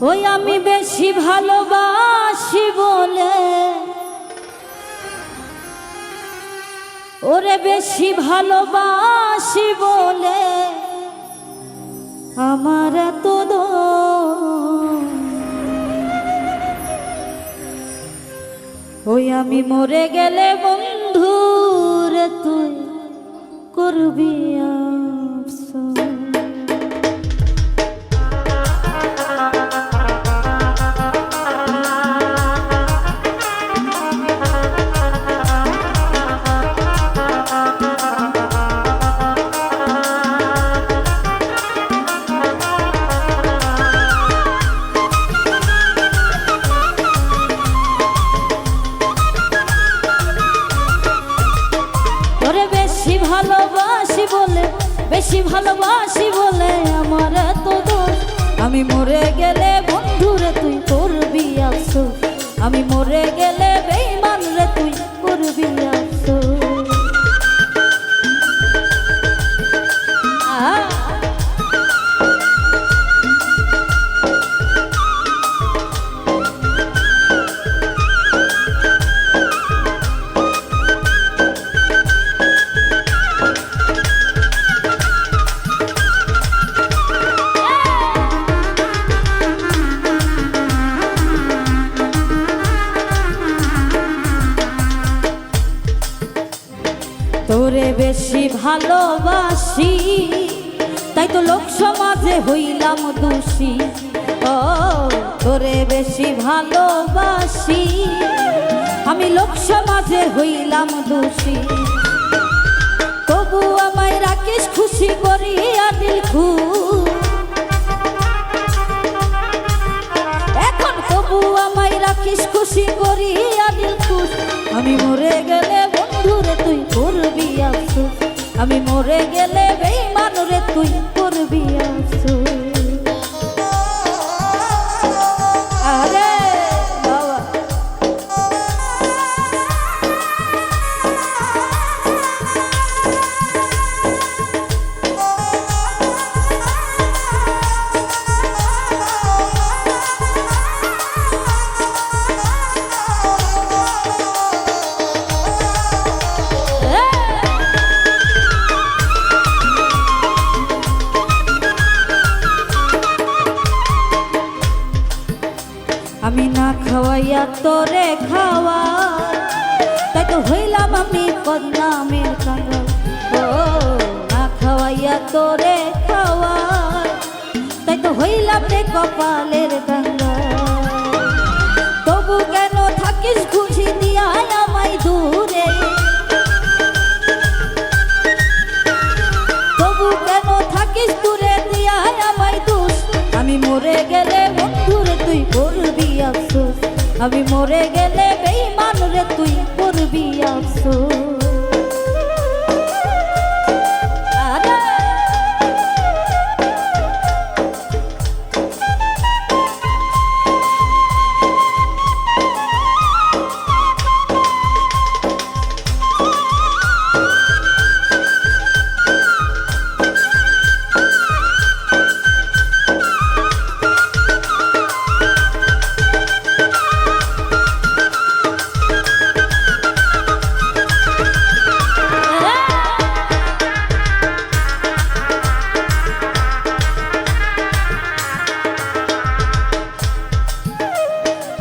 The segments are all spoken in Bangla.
ওই আমি বেশি ভালোবাসি বলে, ওরে বেশি ভালোবাসি বলে আমার এত ওই আমি মরে গেলে বন্ধু রে তুই করবি আফসোস। ভালোবাসি বলে বেশি ভালোবাসি বলে আমার এত দোষ, আমি মরে গেলে বন্ধু রে তুই করবি আফসোস, আমি মরে গেলে বেঈমান রে তুই করবি আফসোস। তোরে বেশি ভালোবাসি তাই তো লোক সমাজে হইলাম দোষী, ও তোরে বেশি ভালোবাসি আমি লোক সমাজে হইলাম দোষী, তবু আমায় রাখিস খুশি করিয়া দিল খুব, এখন তবু আমায় রাখিস খুশি করিয়া দিল খুব, আমি মরে গেলে বন্ধু রে তুই করবি আফসোস, আমি মরে গেলে বেঈমান রে তুই করবি আফসোস। আরে বাবা আমি না খাওয়াইয়া তোরে খাওয়া তাই তো হইলাম আমি বদনামের কাঙ্গাল, ও না খাওয়াইয়া তোরে খাওয়া তাই তো হইলাম রে কপালের কাঙ্গাল, তবু কেন থাকিস খুশি দিয়া আমায় দূরে, তবু কেন থাকিস দূরে দিয়া আমায় দোষ, আমি মরে গেলে বন্ধু রে তুই করবি আফসোস, আমি মরে গেলে বেঈমান রে তুই করবি আফসোস।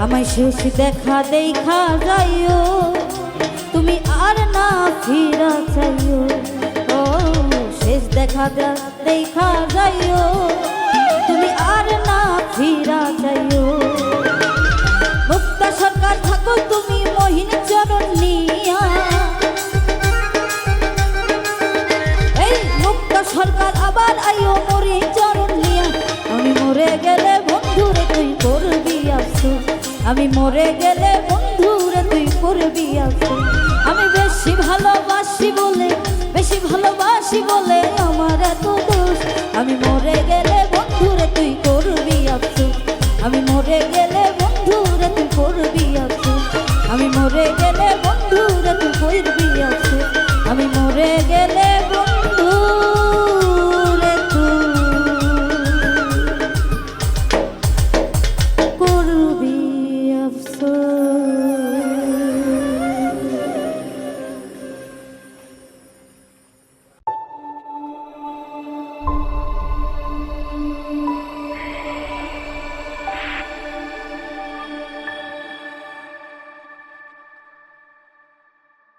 আমায় শেষ দেখা দেখা যাইও তুমি আর না ফিরা চাইও, ও শেষ দেখা দেখা যাইও তুমি আর না ফিরা চাইও, মুক্তা সরকার থাকো তুমি মহিন চরণ নিয়া, এই মুক্তা সরকার আবার আইও মরি চরণ নিয়া, আমি মরে গেলে বন্ধু রে তুই করবি আফসোস, আমি মরে গেলে বন্ধু রে তুই করবি আফসোস, আমি বেশি ভালোবাসি বলে বেশি ভালোবাসি বলে আমার এত দোষ, আমি মরে গেলে বন্ধু রে তুই করবি আফসোস, আমি মরে গেলে